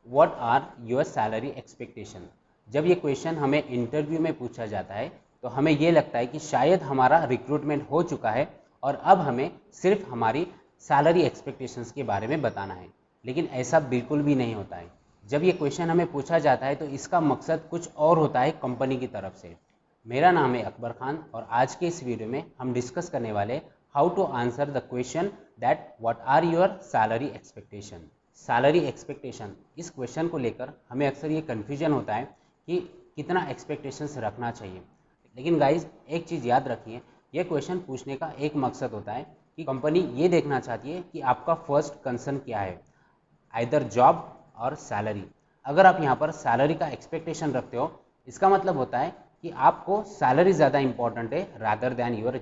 What are your salary expectation. जब ये question हमें इंटरव्यू में पूछा जाता है तो हमें ये लगता है कि शायद हमारा रिक्रूटमेंट हो चुका है और अब हमें सिर्फ हमारी सैलरी एक्सपेक्टेशंस के बारे में बताना है, लेकिन ऐसा बिल्कुल भी नहीं होता है। जब ये क्वेश्चन हमें पूछा जाता है तो इसका मकसद कुछ और होता है कंपनी की तरफ से। मेरा नाम है अकबर खान और आज के इस वीडियो में हम डिस्कस करने वाले how to answer the question that what are your salary expectation. Salary expectation, इस क्वेश्चन को लेकर हमें अक्सर ये कन्फ्यूजन होता है कि कितना एक्सपेक्टेशंस रखना चाहिए। लेकिन गाइज एक चीज़ याद रखिए, ये क्वेश्चन पूछने का एक मकसद होता है कि कंपनी ये देखना चाहती है कि आपका फर्स्ट कंसर्न क्या है, आइदर जॉब और सैलरी। अगर आप यहाँ पर सैलरी का एक्सपेक्टेशन रखते हो, इसका मतलब होता है कि आपको सैलरी ज़्यादा इंपॉर्टेंट है रादर दैन योर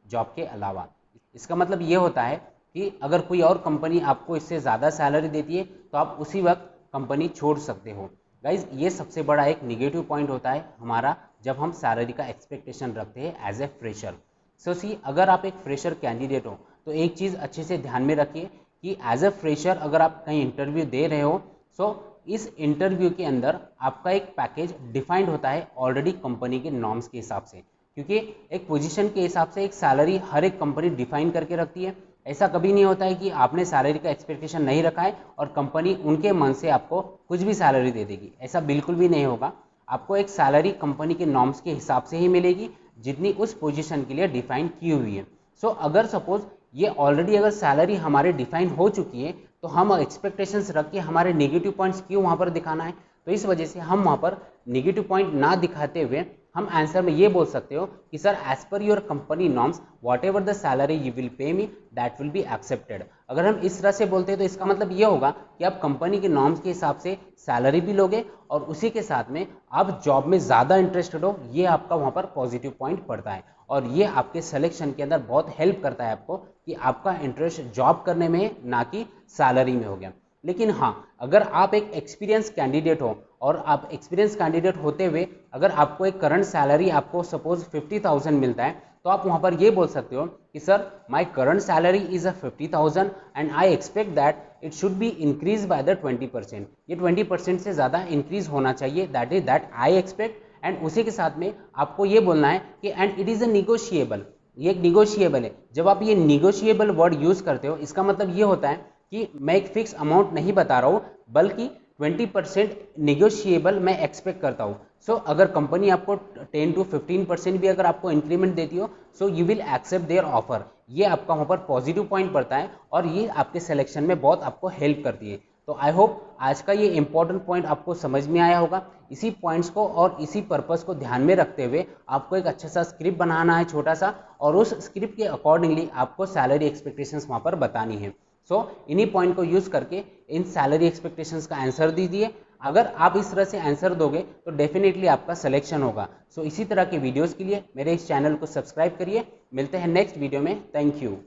जॉब के अलावा। इसका मतलब ये होता है कि अगर कोई और कंपनी आपको इससे ज़्यादा सैलरी देती है तो आप उसी वक्त कंपनी छोड़ सकते हो। गाइज ये सबसे बड़ा एक निगेटिव पॉइंट होता है हमारा जब हम सैलरी का एक्सपेक्टेशन रखते हैं एज ए फ्रेशर। सो सी, अगर आप एक फ्रेशर कैंडिडेट हो तो एक चीज़ अच्छे से ध्यान में रखिए कि एज ए फ्रेशर अगर आप कहीं इंटरव्यू दे रहे हो सो इस इंटरव्यू के अंदर आपका एक पैकेज डिफाइंड होता है ऑलरेडी कंपनी के नॉर्म्स के हिसाब से, क्योंकि एक पोजीशन के हिसाब से एक सैलरी हर एक कंपनी डिफाइन करके रखती है। ऐसा कभी नहीं होता है कि आपने सैलरी का एक्सपेक्टेशन नहीं रखा है और कंपनी उनके मन से आपको कुछ भी सैलरी दे देगी, ऐसा बिल्कुल भी नहीं होगा। आपको एक सैलरी कंपनी के नॉर्म्स के हिसाब से ही मिलेगी जितनी उस पोजीशन के लिए डिफाइन की हुई है। सो अगर सपोज ये ऑलरेडी अगर सैलरी हमारे डिफाइन हो चुकी है तो हम एक्सपेक्टेशंस रख के हमारे नेगेटिव पॉइंट्स क्यों वहाँ पर दिखाना है। तो इस वजह से हम वहाँ पर नेगेटिव पॉइंट ना दिखाते हुए हम आंसर में ये बोल सकते हो कि sir as per your company norms whatever the salary you will pay me that will be accepted. अगर हम इस तरह से बोलते हैं तो इसका मतलब ये होगा कि आप कंपनी के नॉर्म्स के हिसाब से सैलरी भी लोगे और उसी के साथ में आप जॉब में ज़्यादा इंटरेस्टेड हो, ये आपका वहाँ पर पॉजिटिव पॉइंट पड़ता है और ये आपके सिलेक्शन के अंदर बहुत हेल्प करता है आपको कि आपका इंटरेस्ट जॉब करने में ना कि सैलरी में हो गया। लेकिन हाँ, अगर आप एक एक्सपीरियंस कैंडिडेट हो और आप एक्सपीरियंस कैंडिडेट होते हुए अगर आपको एक करंट सैलरी आपको सपोज 50,000 मिलता है तो आप वहाँ पर ये बोल सकते हो कि sir my current salary is 50,000 and I expect that it should be increase by the 20%। ये 20% से ज़्यादा इंक्रीज होना चाहिए, दैट आई एक्सपेक्ट। एंड उसी के साथ में आपको ये बोलना है कि and it is a negotiable, ये एक निगोशिएबल है। जब आप ये निगोशिएबल वर्ड यूज़ करते हो इसका मतलब ये होता है कि मैं एक फिक्स अमाउंट नहीं बता रहा हूँ बल्कि 20% निगोशिएबल मैं एक्सपेक्ट करता हूँ। सो अगर कंपनी आपको 10 to 15% भी अगर आपको इंक्रीमेंट देती हो so you will accept their offer. ये आपका वहाँ पर पॉजिटिव पॉइंट पड़ता है और ये आपके सिलेक्शन में बहुत आपको हेल्प करती है। तो आई होप आज का ये इंपॉर्टेंट पॉइंट आपको समझ में आया होगा। इसी पॉइंट्स को और इसी पर्पस को ध्यान में रखते हुए आपको एक अच्छा सा स्क्रिप्ट बनाना है छोटा सा, और उस स्क्रिप्ट के अकॉर्डिंगली आपको सैलरी एक्सपेक्टेशंस वहाँ पर बतानी है। सो इन्हीं पॉइंट को यूज़ करके इन सैलरी एक्सपेक्टेशंस का आंसर दीजिए। अगर आप इस तरह से आंसर दोगे तो डेफिनेटली आपका सिलेक्शन होगा। सो इसी तरह के वीडियोस के लिए मेरे इस चैनल को सब्सक्राइब करिए। मिलते हैं नेक्स्ट वीडियो में। Thank you.